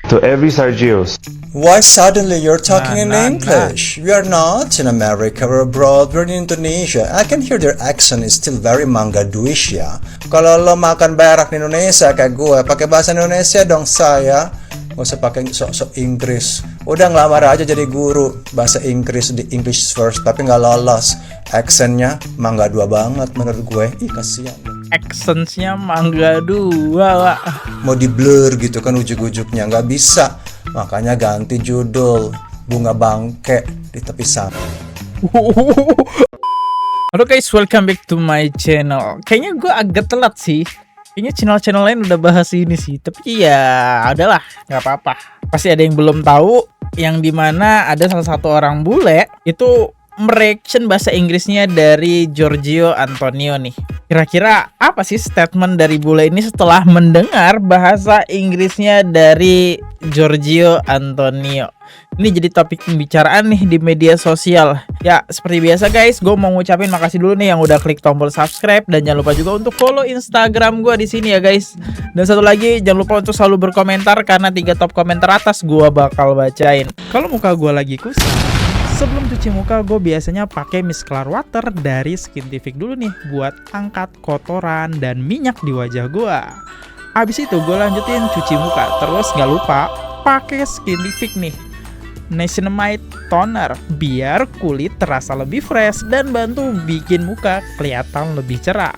To every Sergios. Why suddenly you're talking in English? We are not in America or abroad, we're in Indonesia. I can hear their accent is still very Manggaduish ya. Kalau lo makan berak di Indonesia kayak gue, pakai bahasa Indonesia dong saya. Gak usah pakai sok-sok Inggris. Udah ngelamar aja jadi guru bahasa Inggris di English first, tapi nggak lolos. Accentnya Mangga 2 banget menurut gue. Ih kasihan. Accent-nya Mangga 2 lah. Mau di blur gitu kan ujuk-ujuknya, nggak bisa. Makanya ganti judul Bunga Bangke di tepi sana. Halo guys, welcome back to my channel. Kayaknya gue agak telat sih. Kayaknya channel-channel lain udah bahas ini sih. Tapi ya adalah, nggak apa-apa. Pasti ada yang belum tahu, yang dimana ada salah satu orang bule itu mereaction bahasa Inggrisnya dari Giorgio Antonio nih. Kira-kira apa sih statement dari bule ini setelah mendengar bahasa Inggrisnya dari Giorgio Antonio? Ini jadi topik pembicaraan nih di media sosial. Ya, seperti biasa guys, gue mau ngucapin makasih dulu nih yang udah klik tombol subscribe, dan jangan lupa juga untuk follow Instagram gue di sini ya guys. Dan satu lagi, jangan lupa untuk selalu berkomentar karena 3 top komentar atas gue bakal bacain. Kalau muka gue lagi kusam, sebelum cuci muka gue biasanya pakai Micellar Water dari Skintific dulu nih buat angkat kotoran dan minyak di wajah gue. Abis itu gue lanjutin cuci muka, terus gak lupa pakai Skintific nih Niacinamide Toner biar kulit terasa lebih fresh dan bantu bikin muka kelihatan lebih cerah.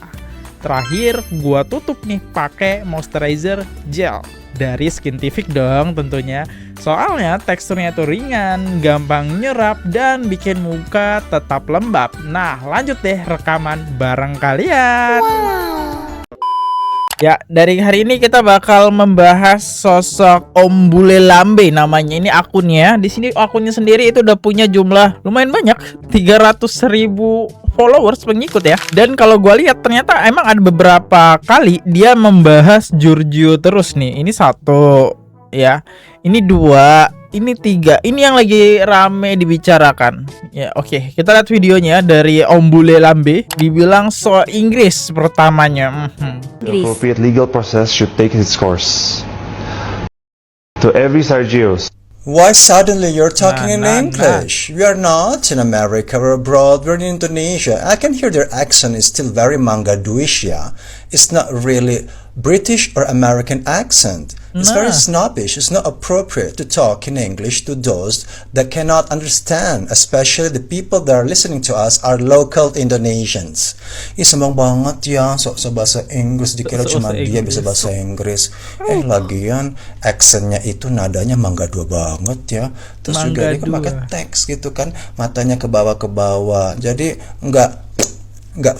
Terakhir gue tutup nih pakai moisturizer gel dari Skintific dong tentunya. Soalnya teksturnya tuh ringan, gampang nyerap, dan bikin muka tetap lembab. Nah lanjut deh rekaman bareng kalian. Ya, dari hari ini kita bakal membahas sosok Om Bule Lambe namanya. Ini akunnya. Di sini akunnya sendiri itu udah punya jumlah lumayan banyak, 300.000 followers, pengikut ya. Dan kalau gue lihat ternyata emang ada beberapa kali dia membahas Giorgio terus nih. Ini 1 ya. Ini 2, ini 3. Ini yang lagi rame dibicarakan. Ya, oke. Kita lihat videonya dari Om Bule Lambe. Dibilang so Inggris pertamanya. The appropriate legal process should take its course. To every Sergios. Why suddenly you're talking in English? We are not in America or abroad, we're in Indonesia. I can hear their accent is still very Manggaduish ya. It's not really British or American accent. It's very snobbish. It's not appropriate to talk in English to those that cannot understand, especially the people that are listening to us are local Indonesians. Sembang banget ya, sok-sok bahasa Inggris, dikira cuma dia bisa bahasa Inggris. Lagian accentnya itu nadanya Mangga 2 banget ya. Terus juga dia kan pakai teks gitu kan, matanya ke bawah. Jadi nggak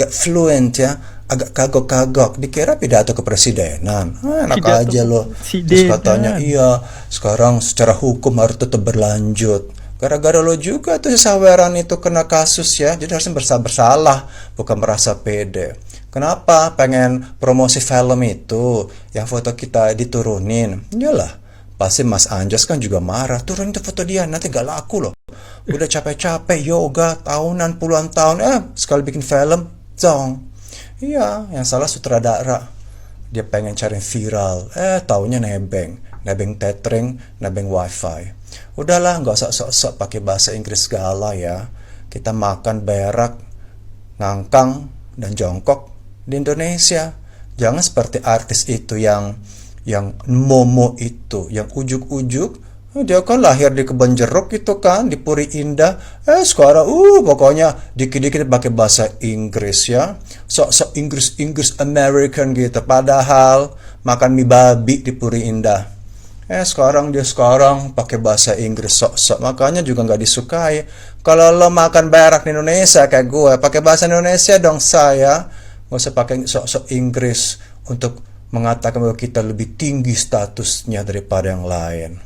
fluent ya. Agak kagok-kagok, dikira pidato kepresidenan. Enak aja lo. Terus katanya iya, sekarang secara hukum harus tetap berlanjut. Gara-gara lo juga tuh si saweran itu kena kasus ya, jadi harusnya bersalah, bukan merasa pede. Kenapa pengen promosi film itu, yang foto kita diturunin? Iyalah, pasti Mas Anjas kan juga marah. Turunin tuh foto dia, nanti gak laku loh. Udah capek-capek yoga tahunan, puluhan tahun, sekali bikin film, zong. Iya, yang salah sutradara. Dia pengen cari viral, taunya nebeng tethering, nebeng wifi. Udahlah, nggak usah sok-sok pakai bahasa Inggris segala ya. Kita makan berak, ngangkang, dan jongkok di Indonesia. Jangan seperti artis itu yang Momo itu, yang ujuk-ujuk. Dia kan lahir di Kebon Jeruk itu kan, di Puri Indah. Sekarang pokoknya dikit-dikit pakai bahasa Inggris ya. Sok-sok Inggris American gitu. Padahal makan mie babi di Puri Indah. Sekarang pakai bahasa Inggris sok-sok. Makanya juga nggak disukai. Kalau lo makan berak di Indonesia kayak gue, pakai bahasa Indonesia dong saya. Nggak usah pakai sok-sok Inggris untuk mengatakan bahwa kita lebih tinggi statusnya daripada yang lain.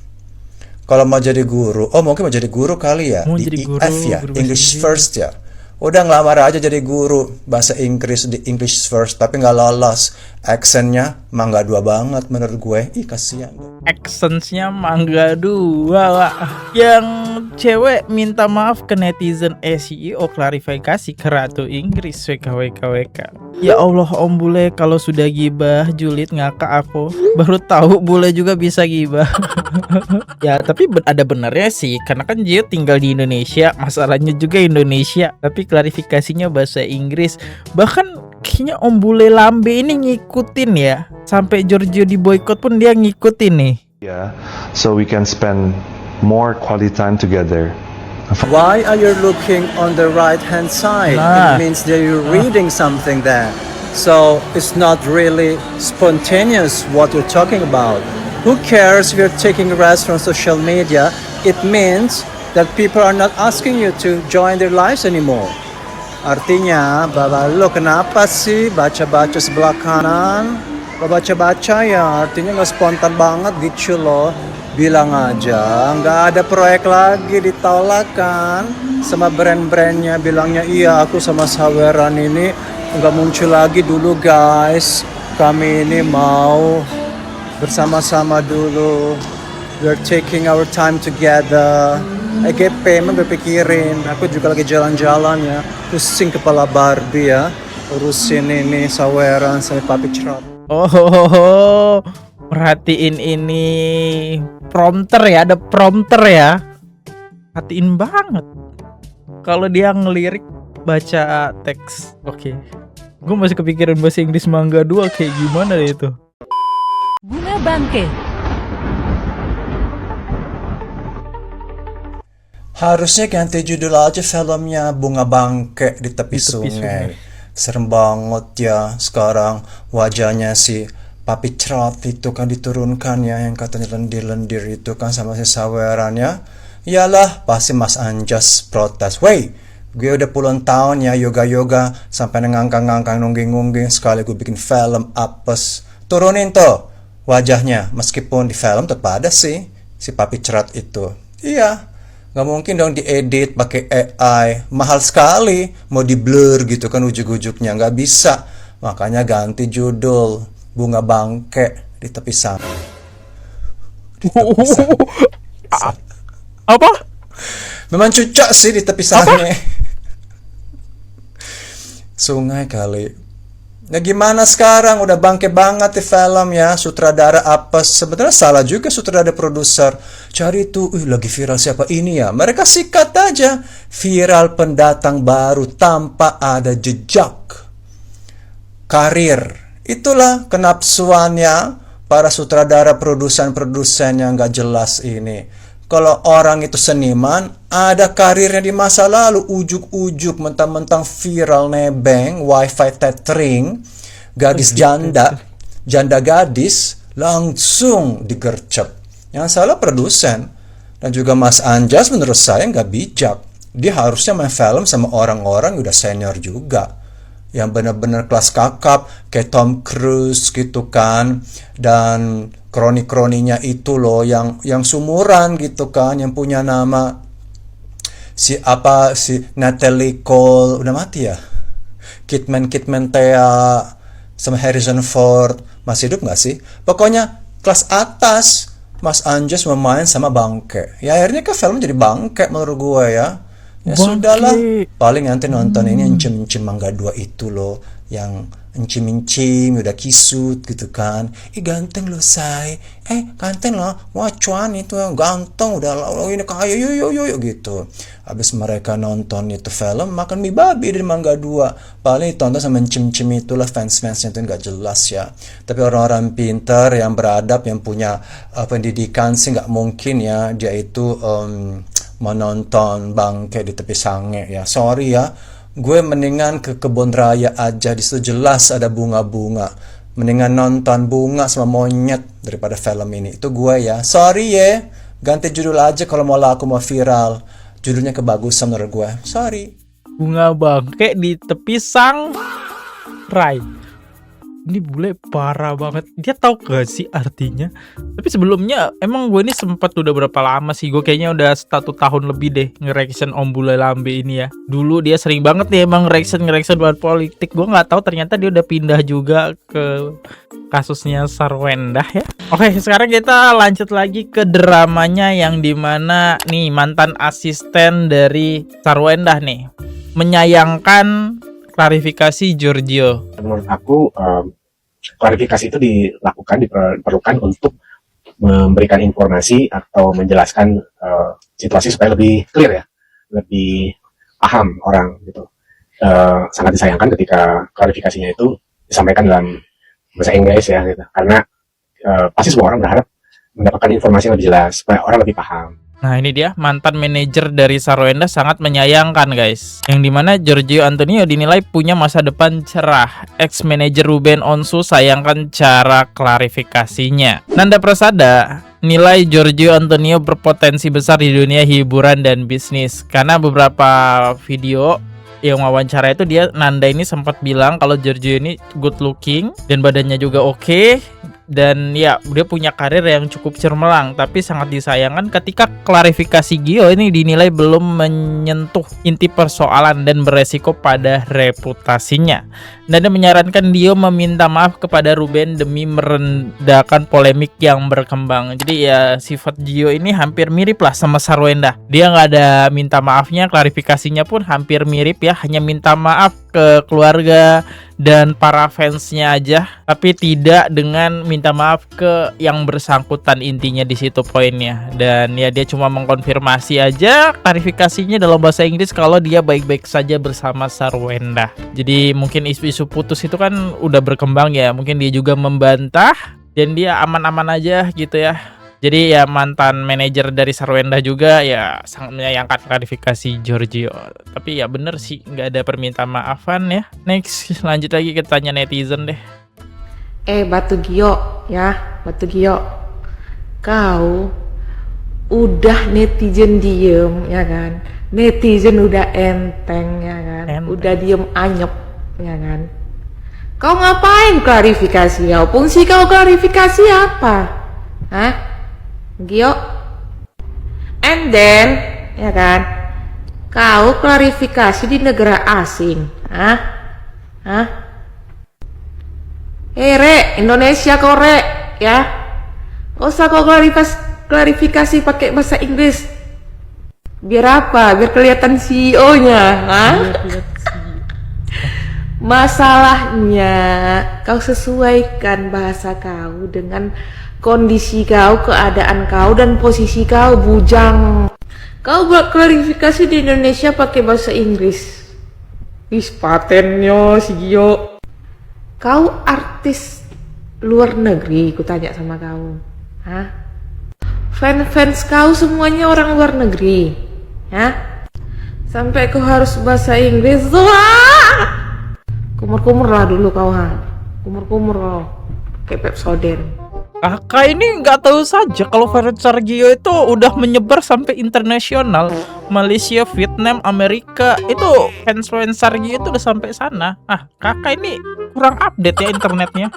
Kalau mau jadi guru, mungkin mau jadi guru kali ya, di EF ya, English first ya. Udah ngelamar aja jadi guru bahasa Inggris di English first, tapi nggak lolos. Accentnya Mangga 2 banget menurut gue. Ih kasihan. Accents-nya Mangga 2 lah. Yang cewek minta maaf ke netizen SEO, klarifikasi ke Ratu Inggris WKWKWK. Ya Allah Om Bule, kalau sudah gibah julid ngakak aku. Baru tahu bule juga bisa gibah. Ya tapi ada benarnya sih, karena kan Gio tinggal di Indonesia, masalahnya juga Indonesia, tapi klarifikasinya bahasa Inggris. Bahkan kayaknya Om Bule Lambe ini ngikutin ya, sampai Giorgio di boykot pun dia ngikutin nih. Yeah, so we can spend more quality time together. Why are you looking on the right hand side? Nah. It means that you're reading something there. So it's not really spontaneous what you're talking about. Who cares if you're taking rest from social media? It means that people are not asking you to join their lives anymore. Artinya, Bapak lo kenapa sih baca-baca sebelah kanan? Baca-baca ya, artinya nggak spontan banget gitu loh. Bilang aja, nggak ada proyek lagi, ditolak kan sama brand-brandnya. Bilangnya iya, aku sama Saweran ini nggak muncul lagi dulu guys. Kami ini mau bersama-sama dulu. We're taking our time together. EGP emang berpikirin, aku juga lagi jalan-jalan ya. Pusing kepala Barbie ya. Urusin ini Saweran sama Papi Cerot. Oh, perhatiin ini prompter ya, ada prompter ya. Perhatiin banget. Kalau dia ngelirik baca teks, oke. Gue masih kepikiran bahasa Inggris Mangga 2 kayak gimana deh itu. Bunga Bangke. Harusnya ganti judul aja filmnya Bunga Bangke di tepi sungai. Serem banget ya sekarang wajahnya si Papi Cerot itu kan diturunkan ya, yang katanya lendir-lendir itu kan sama si Saweran ya. Iyalah pasti Mas Anjas protes. Wey, gue udah puluhan tahun ya yoga-yoga sampai ngangkang-ngangkang nungging-nungging, sekali gue bikin film apes. Turunin tuh wajahnya, meskipun di film tetap ada sih si Papi Cerot itu. Iya. Gak mungkin dong diedit pakai AI, mahal sekali, mau di blur gitu kan ujuk-ujuknya, nggak bisa. Makanya ganti judul Bunga Bangke di tepi sungai. Apa? Memang cucok sih di tepi sungai. Sungai kali. Nah gimana sekarang, udah bangke banget di film ya, sutradara apes. Sebenarnya salah juga sutradara produser. Cari tuh, lagi viral siapa ini ya. Mereka sikat aja, viral pendatang baru tanpa ada jejak karir. Itulah kenapsuannya para sutradara produsen-produsen yang gak jelas ini. Kalau orang itu seniman, ada karirnya di masa lalu, ujuk-ujuk mentang-mentang viral nebeng, wifi tethering, gadis janda, janda gadis, langsung digercep. Yang salah produsen. Dan juga Mas Anjas menurut saya nggak bijak. Dia harusnya main film sama orang-orang yang udah senior juga. Yang benar-benar kelas kakap, kayak Tom Cruise gitu kan. Dan kroni-kroninya itu loh yang sumuran gitu kan, yang punya nama si Natalie Cole udah mati ya, Kidman Thea sama Harrison Ford masih hidup nggak sih? Pokoknya kelas atas. Mas Anjas memain sama bangke, ya akhirnya ke film jadi bangke menurut gue ya. Ya Bangke. sudahlah, paling nanti nonton ini encim-encim Mangga 2 itu loh, yang encim-encim udah kisut gitu kan. Ih ganteng loh say, ganteng loh, wah cuan itu ganteng udah lo ini kaya yuk gitu. Habis mereka nonton itu film, makan mie babi dari Mangga 2, paling tonton sama encim-encim itulah, fans-fansnya itu nggak jelas ya. Tapi orang-orang pintar yang beradab yang punya pendidikan sih nggak mungkin ya dia itu menonton bangke di tepi sange ya. Sorry ya, gue mendingan ke kebun raya aja, di situ jelas ada bunga-bunga. Mendingan nonton bunga sama monyet daripada film ini. Itu gue ya. Sorry ya, ganti judul aja kalau mau laku, mau viral. Judulnya kebagusan menurut gue. Sorry. Bunga Bangke di tepi sang rai. Ini bule parah banget. Dia tahu gak sih artinya? Tapi sebelumnya emang gue ini sempat udah berapa lama sih? Gue kayaknya udah 1 tahun lebih deh nge-reaction Om Bule Lambe ini ya. Dulu dia sering banget nih emang nge-reaction buat politik. Gue nggak tahu ternyata dia udah pindah juga ke kasusnya Sarwendah ya. Oke, sekarang kita lanjut lagi ke dramanya yang dimana nih mantan asisten dari Sarwendah nih menyayangkan klarifikasi Giorgio. Menurut aku klarifikasi itu diperlukan untuk memberikan informasi atau menjelaskan situasi supaya lebih clear ya, lebih paham orang gitu. Sangat disayangkan ketika klarifikasinya itu disampaikan dalam bahasa Inggris ya gitu. Karena pasti semua orang berharap mendapatkan informasi yang lebih jelas supaya orang lebih paham. Nah ini dia mantan manajer dari Sarwendah sangat menyayangkan guys. Yang dimana Giorgio Antonio dinilai punya masa depan cerah. Ex-manajer Ruben Onsu sayangkan cara klarifikasinya. Nanda Prasada nilai Giorgio Antonio berpotensi besar di dunia hiburan dan bisnis. Karena beberapa video yang wawancara itu Nanda ini sempat bilang kalau Giorgio ini good looking dan badannya juga oke. Dan ya dia punya karir yang cukup cemerlang. Tapi sangat disayangkan ketika klarifikasi Gio ini dinilai belum menyentuh inti persoalan dan beresiko pada reputasinya. Nanda menyarankan Dio meminta maaf kepada Ruben demi meredakan polemik yang berkembang. Jadi ya sifat Gio ini hampir mirip lah sama Sarwendah. Dia nggak ada minta maafnya, klarifikasinya pun hampir mirip ya. Hanya minta maaf ke keluarga dan para fansnya aja, tapi tidak dengan minta maaf ke yang bersangkutan, intinya di situ poinnya. Dan ya dia cuma mengkonfirmasi aja klarifikasinya dalam bahasa Inggris kalau dia baik-baik saja bersama Sarwendah. Jadi mungkin isu-isu putus itu kan udah berkembang ya, mungkin dia juga membantah dan dia aman-aman aja gitu ya. Jadi ya mantan manajer dari Sarwendah juga ya sangat menyayangkan klarifikasi Giorgio. Tapi ya bener sih nggak ada permintaan maafan ya. Next lanjut lagi kita tanya netizen deh. Batu Gio ya, Batu Gio, kau udah netizen diem ya kan, netizen udah enteng ya kan, udah diem anyep ya kan. Kau ngapain klarifikasi? Ya fungsi kau klarifikasi apa? Hah? Gio, and then ya kan, kau klarifikasi di negara asing, Re, Indonesia kau re, ya, gak usah kau klarifikasi pakai bahasa Inggris, biar apa? Biar kelihatan CEO-nya, Masalahnya kau sesuaikan bahasa kau dengan kondisi kau, keadaan kau, dan posisi kau, bujang. Kau buat klarifikasi di Indonesia pakai bahasa Inggris. Wis patennya si Gio. Kau artis luar negeri, ku tanya sama kau. Fans kau semuanya orang luar negeri. Sampai kau harus bahasa Inggris. Wah! Kumur-kumur lah dulu kau Kumur-kumur kau. Kayak Pepsodent. Kakak ini nggak tahu saja kalau fans Giorgio itu udah menyebar sampai internasional. Malaysia, Vietnam, Amerika, itu fans Giorgio itu udah sampai sana. Kakak ini kurang update ya internetnya.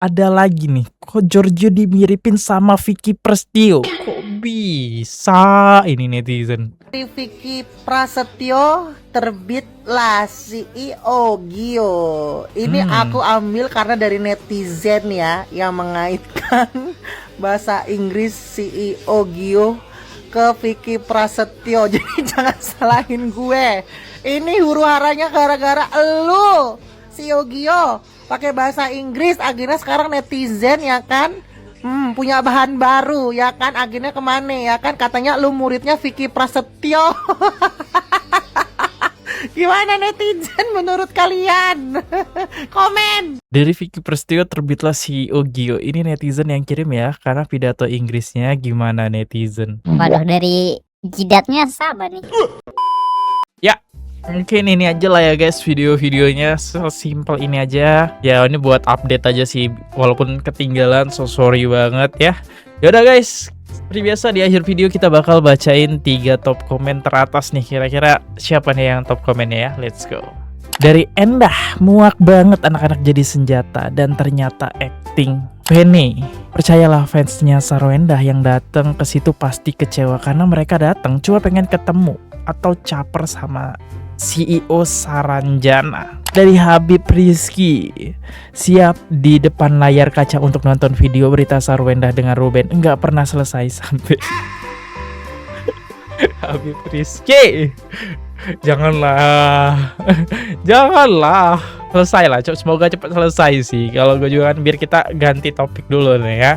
Ada lagi nih, kok Giorgio dimiripin sama Vicky Prestio? Kok bisa ini netizen? Vicky Prasetyo terbitlah CEO Gio. Ini aku ambil karena dari netizen ya yang mengaitkan bahasa Inggris CEO Gio ke Vicky Prasetyo. Jadi jangan salahin gue. Ini huru haranya gara-gara elu CEO Gio pakai bahasa Inggris, akhirnya sekarang netizen ya kan punya bahan baru ya kan, akhirnya kemana ya kan, katanya lu muridnya Vicky Prasetyo. Gimana netizen menurut kalian? Komen. Dari Vicky Prasetyo terbitlah CEO Gio. Ini netizen yang kirim ya, karena pidato Inggrisnya gimana netizen? Waduh, dari jidatnya sama nih. Ya, mungkin ini aja lah ya guys, video-videonya sesimpel ini aja. Ya ini buat update aja sih, walaupun ketinggalan, so sorry banget ya. Yaudah guys, seperti biasa di akhir video kita bakal bacain 3 top komen teratas nih. Kira-kira siapa nih yang top komennya ya? Let's go. Dari Endah, muak banget anak-anak jadi senjata dan ternyata acting. Penny, percayalah fansnya Sarwendah yang datang ke situ pasti kecewa karena mereka datang cuma pengen ketemu atau caper sama CEO Saranjana. Dari Habib Rizky, siap di depan layar kaca untuk nonton video berita Sarwendah dengan Ruben. Enggak pernah selesai sampai Habib Rizky. Janganlah selesai lah, semoga cepat selesai sih. Kalau gue juga kan biar kita ganti topik dulu nih ya.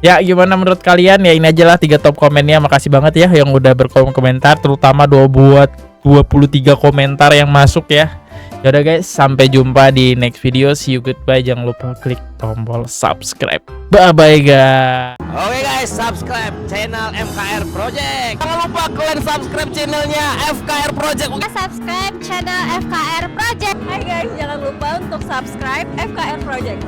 Ya gimana menurut kalian? Ya ini aja lah 3 top komennya. Makasih banget ya yang udah berkomentar, terutama 23 komentar yang masuk ya. Yaudah guys, sampai jumpa di next video. See you, goodbye. Jangan lupa klik tombol subscribe. Bye bye guys. Oke guys, subscribe channel FKR Project. Jangan lupa kalian subscribe channelnya FKR Project. Subscribe channel FKR Project. Hai guys, jangan lupa untuk subscribe FKR Project.